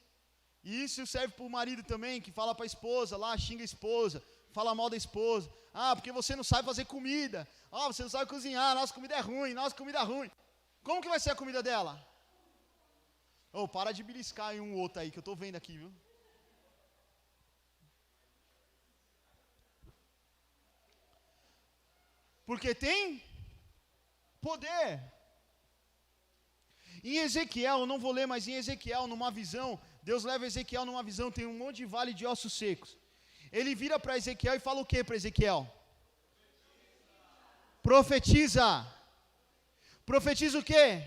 E isso serve para o marido também, que fala para a esposa, lá xinga a esposa, fala mal da esposa. Porque você não sabe fazer comida. Você não sabe cozinhar, nossa comida é ruim, nossa comida é ruim. Como que vai ser a comida dela? Para de beliscar em um outro aí, que eu estou vendo aqui, viu? Porque tem poder. Em Ezequiel, eu não vou ler, mas em Ezequiel, numa visão, Deus leva Ezequiel numa visão, tem um monte de vale de ossos secos. Ele vira para Ezequiel e fala o que para Ezequiel? Profetiza. Profetiza o quê?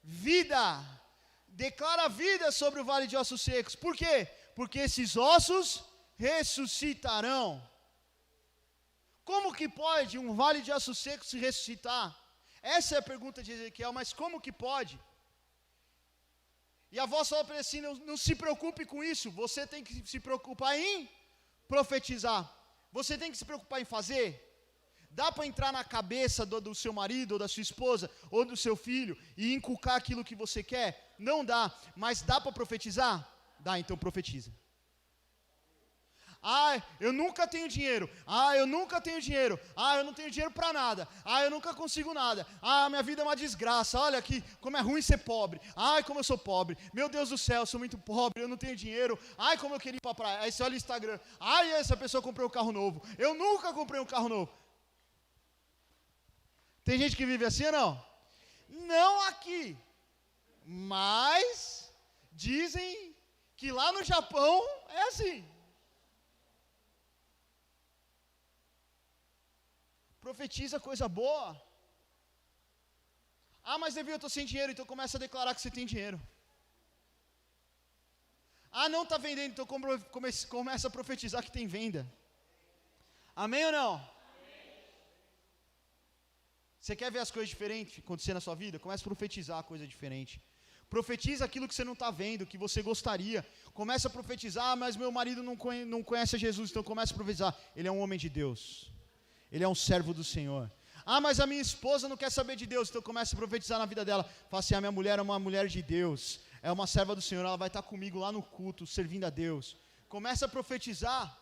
Vida. Declara vida sobre o vale de ossos secos. Por quê? Porque esses ossos ressuscitarão. Como que pode um vale de ossos secos se ressuscitar? Essa é a pergunta de Ezequiel, mas como que pode? E a voz fala para ele assim, não se preocupe com isso, você tem que se preocupar em profetizar. Você tem que se preocupar em fazer. Dá para entrar na cabeça do seu marido, ou da sua esposa, ou do seu filho, e inculcar aquilo que você quer? Não dá, mas dá para profetizar? Dá, então profetiza. Ah, eu nunca tenho dinheiro. Ah, eu nunca tenho dinheiro. Ah, eu não tenho dinheiro para nada. Ah, eu nunca consigo nada. Ah, minha vida é uma desgraça. Olha aqui, como é ruim ser pobre. Ai, como eu sou pobre. Meu Deus do céu, eu sou muito pobre, eu não tenho dinheiro. Ai, como eu queria ir para a praia. Aí você olha o Instagram. Ai, essa pessoa comprou um carro novo. Eu nunca comprei um carro novo. Tem gente que vive assim ou não? Não aqui. Mas dizem que lá no Japão é assim. Profetiza coisa boa. Ah, mas Davi, eu estou sem dinheiro, então começa a declarar que você tem dinheiro. Ah, não está vendendo, então começa a profetizar que tem venda. Amém ou não? Amém. Você quer ver as coisas diferentes acontecer na sua vida? Começa a profetizar coisa diferente. Profetiza aquilo que você não está vendo, que você gostaria. Começa a profetizar, mas meu marido não conhece Jesus, então começa a profetizar. Ele é um homem de Deus. Ele é um servo do Senhor. Ah, mas a minha esposa não quer saber de Deus, então começa a profetizar na vida dela. Fala assim, a minha mulher é uma mulher de Deus, é uma serva do Senhor, ela vai estar comigo lá no culto, servindo a Deus. Começa a profetizar.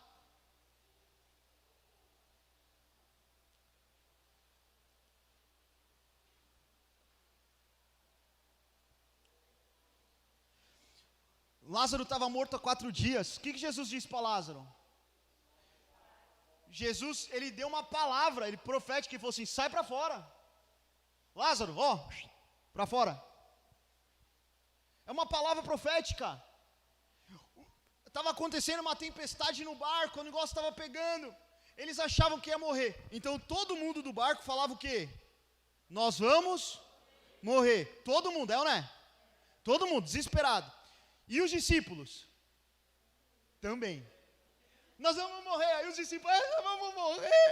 Lázaro estava morto há 4 dias. O que Jesus disse para Lázaro? Jesus, ele deu uma palavra, ele profética, ele falou assim, sai para fora. Lázaro, para fora. É uma palavra profética. Estava acontecendo uma tempestade no barco, o negócio estava pegando. Eles achavam que ia morrer. Então todo mundo do barco falava o quê? Nós vamos morrer. Todo mundo, é ou não é? Todo mundo, desesperado. E os discípulos? Também. Nós vamos morrer. Aí os discípulos, nós vamos morrer.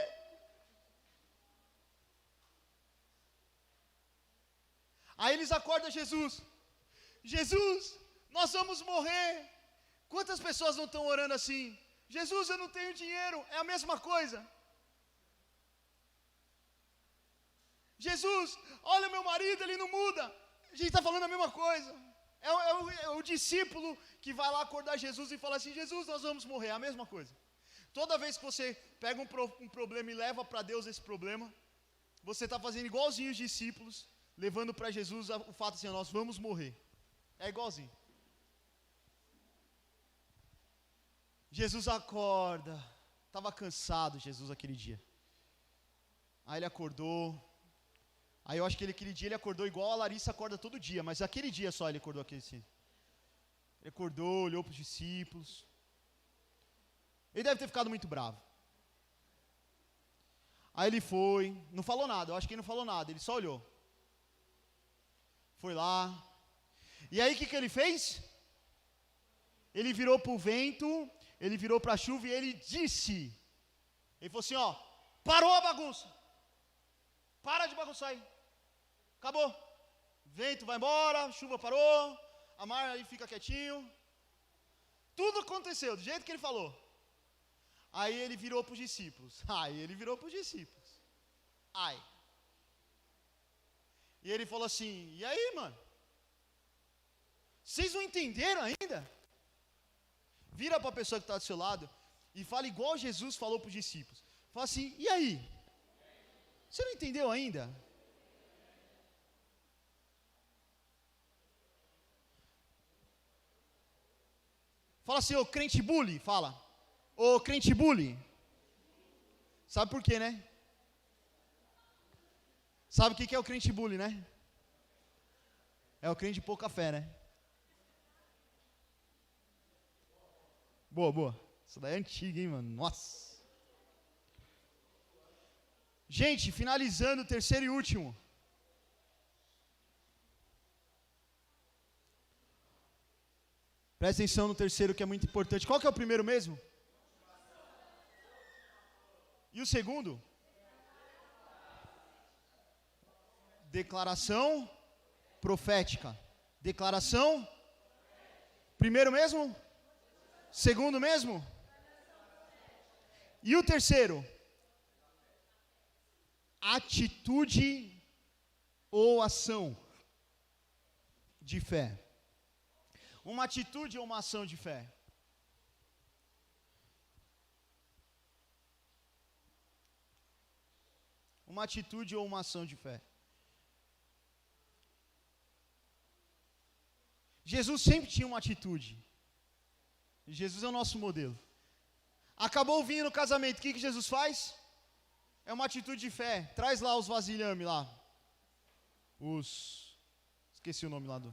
Aí eles acordam Jesus. Jesus, nós vamos morrer. Quantas pessoas não estão orando assim? Jesus, eu não tenho dinheiro. É a mesma coisa. Jesus, olha meu marido, ele não muda. A gente está falando a mesma coisa. É o discípulo que vai lá acordar Jesus e fala assim, Jesus, nós vamos morrer, é a mesma coisa. Toda vez que você pega um problema e leva para Deus esse problema, você está fazendo igualzinho os discípulos, levando para Jesus o fato assim, nós vamos morrer. É igualzinho. Jesus acorda, estava cansado Jesus aquele dia. Aí ele acordou. Aí eu acho que aquele dia ele acordou igual a Larissa acorda todo dia, mas aquele dia só ele acordou aquele dia. Ele acordou, olhou para os discípulos. Ele deve ter ficado muito bravo. Aí ele foi, não falou nada, eu acho que ele não falou nada, ele só olhou. Foi lá. E aí o que ele fez? Ele virou para o vento, ele virou para a chuva e ele disse. Ele falou assim, parou a bagunça. Para de bagunçar aí. Acabou. Vento vai embora, chuva parou, a mar aí fica quietinho. Tudo aconteceu do jeito que ele falou. Aí ele virou para os discípulos. E ele falou assim, e aí, mano? Vocês não entenderam ainda? Vira para a pessoa que está do seu lado e fala igual Jesus falou para os discípulos. Fala assim, e aí? Você não entendeu ainda? Fala assim, ô crente bully, fala. Ô crente bully. Sabe por quê, né? Sabe o que é o crente bully, né? É o crente de pouca fé, né? Boa. Essa daí é antiga, hein, mano? Nossa. Gente, finalizando o terceiro e último. Presta atenção no terceiro que é muito importante. Qual que é o primeiro mesmo? E o segundo? Declaração profética. Declaração. Primeiro mesmo? Segundo mesmo? E o terceiro? Atitude ou ação de fé. Uma atitude ou uma ação de fé. Uma atitude ou uma ação de fé. Jesus sempre tinha uma atitude. Jesus é o nosso modelo. Acabou o vinho no casamento, o que Jesus faz? É uma atitude de fé. Traz lá os vasilhame lá. Esqueci o nome lá do...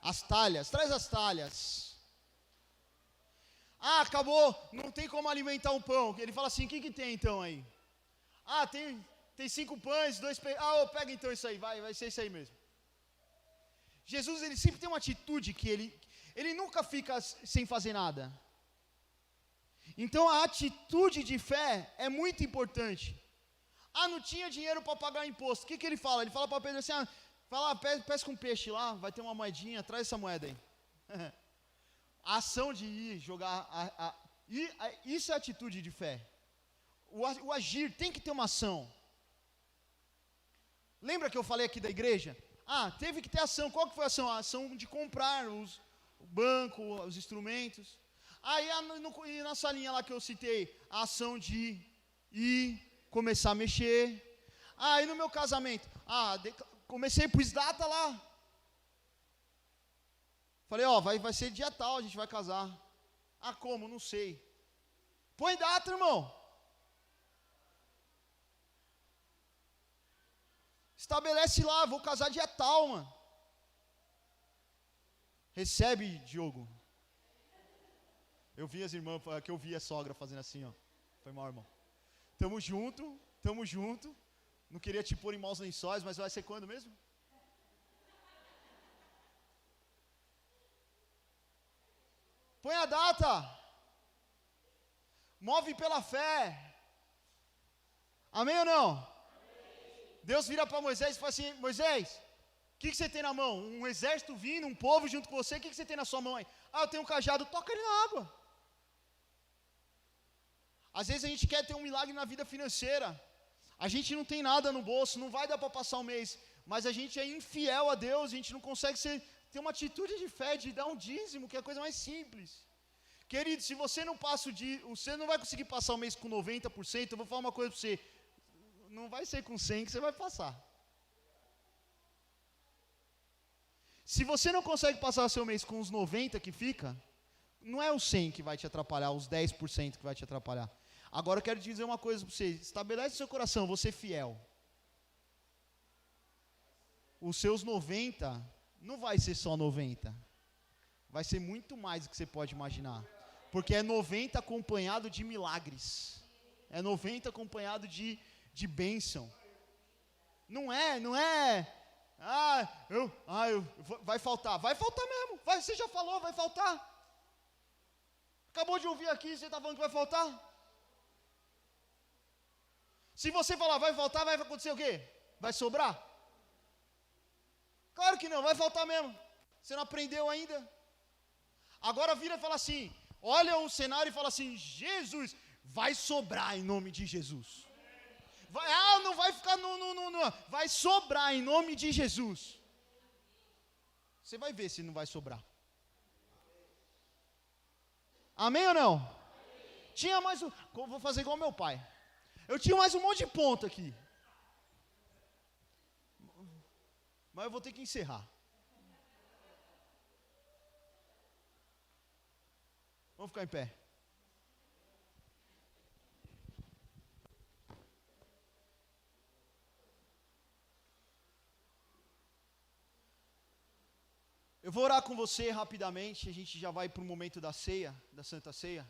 As talhas, traz as talhas. Ah, acabou, não tem como alimentar um pão. Ele fala assim, o que tem então aí? Ah, tem 5 pães, 2 peixes. Ah, pega então isso aí, vai ser isso aí mesmo. Jesus, ele sempre tem uma atitude que ele nunca fica sem fazer nada. Então a atitude de fé é muito importante. Ah, não tinha dinheiro para pagar imposto. O que ele fala? Ele fala para Pedro assim, pesca um peixe lá, vai ter uma moedinha, traz essa moeda aí. A ação de ir jogar, isso é atitude de fé. O agir tem que ter uma ação. Lembra que eu falei aqui da igreja? Ah, teve que ter ação. Qual que foi a ação? A ação de comprar o banco, os instrumentos. Aí na salinha lá que eu citei, a ação de ir, começar a mexer. Aí no meu casamento, comecei pus data lá. Falei, vai ser dia tal, a gente vai casar. Ah, como? Não sei. Põe data, irmão. Estabelece lá, vou casar dia tal, mano. Recebe, Diogo. Eu vi as irmãs, que eu vi a sogra fazendo assim, ó. Foi mal, irmão. Tamo junto. Não queria te pôr em maus lençóis, mas vai ser quando mesmo? Põe a data. Move pela fé. Amém ou não? Deus vira para Moisés e fala assim, Moisés, o que você tem na mão? Um exército vindo, um povo junto com você, o que você tem na sua mão aí? Ah, eu tenho um cajado, toca ele na água. Às vezes a gente quer ter um milagre na vida financeira. A gente não tem nada no bolso, não vai dar para passar um mês, mas a gente é infiel a Deus, a gente não consegue ter uma atitude de fé, de dar um dízimo, que é a coisa mais simples. Querido, se você não passa você não vai conseguir passar o mês com 90%, eu vou falar uma coisa para você, não vai ser com 100 que você vai passar. Se você não consegue passar o seu mês com os 90 que fica, não é os 100 que vai te atrapalhar, os 10% que vai te atrapalhar. Agora eu quero te dizer uma coisa para você, estabelece no seu coração, você fiel. Os seus 90 não vai ser só 90, vai ser muito mais do que você pode imaginar, porque é 90 acompanhado de milagres, é 90 acompanhado de bênção. Não é, vai faltar mesmo, você já falou, vai faltar. Acabou de ouvir aqui, você está falando que vai faltar? Se você falar vai faltar, vai acontecer o quê? Vai sobrar? Claro que não, vai faltar mesmo. Você não aprendeu ainda? Agora vira e fala assim, olha o cenário e fala assim, Jesus, vai sobrar em nome de Jesus. Não vai ficar, não, vai sobrar em nome de Jesus. Você vai ver se não vai sobrar. Amém ou não? Tinha mais vou fazer igual meu pai. Eu tinha mais um monte de ponto aqui. Mas eu vou ter que encerrar. Vamos ficar em pé. Eu vou orar com você rapidamente, a gente já vai para o momento da ceia, da Santa Ceia.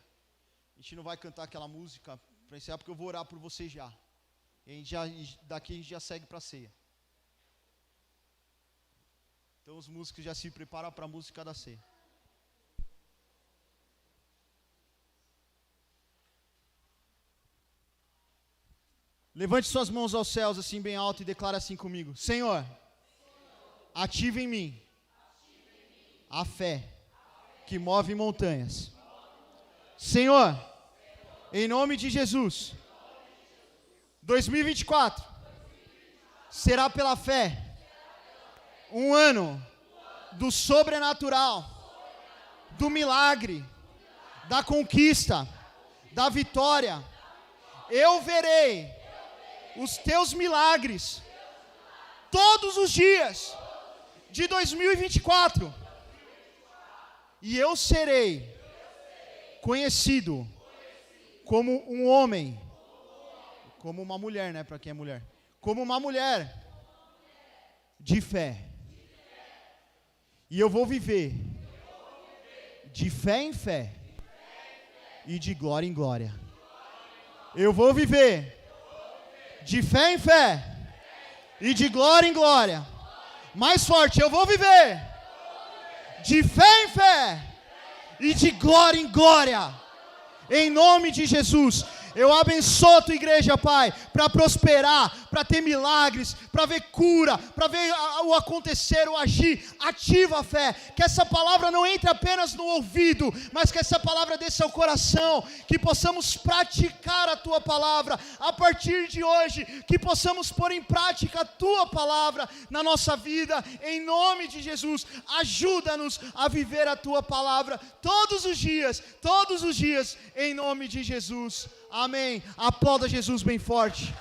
A gente não vai cantar aquela música para encerrar, porque eu vou orar por você já. E daqui a gente já segue para a ceia. Então os músicos já se preparam para a música da ceia. Levante suas mãos aos céus assim bem alto e declara assim comigo: Senhor, ativa em mim a fé que move montanhas. Senhor, em nome de Jesus, 2024 será pela fé um ano do sobrenatural, do milagre, da conquista, da vitória. Eu verei os teus milagres todos os dias de 2024 e eu serei conhecido como um homem, como uma mulher, né, para quem é mulher, como uma mulher de fé. E eu vou viver de fé em fé e de glória em glória. Eu vou viver de fé em fé e de glória em glória. Mais forte, eu vou viver de fé em fé e de glória em glória. Em nome de Jesus. Eu abençoo a tua igreja, Pai, para prosperar, para ter milagres, para ver cura, para ver o acontecer, o agir. Ativa a fé, que essa palavra não entre apenas no ouvido, mas que essa palavra desça ao coração, que possamos praticar a tua palavra a partir de hoje, que possamos pôr em prática a tua palavra na nossa vida, em nome de Jesus. Ajuda-nos a viver a tua palavra todos os dias, em nome de Jesus. Amém. Aplauda Jesus bem forte.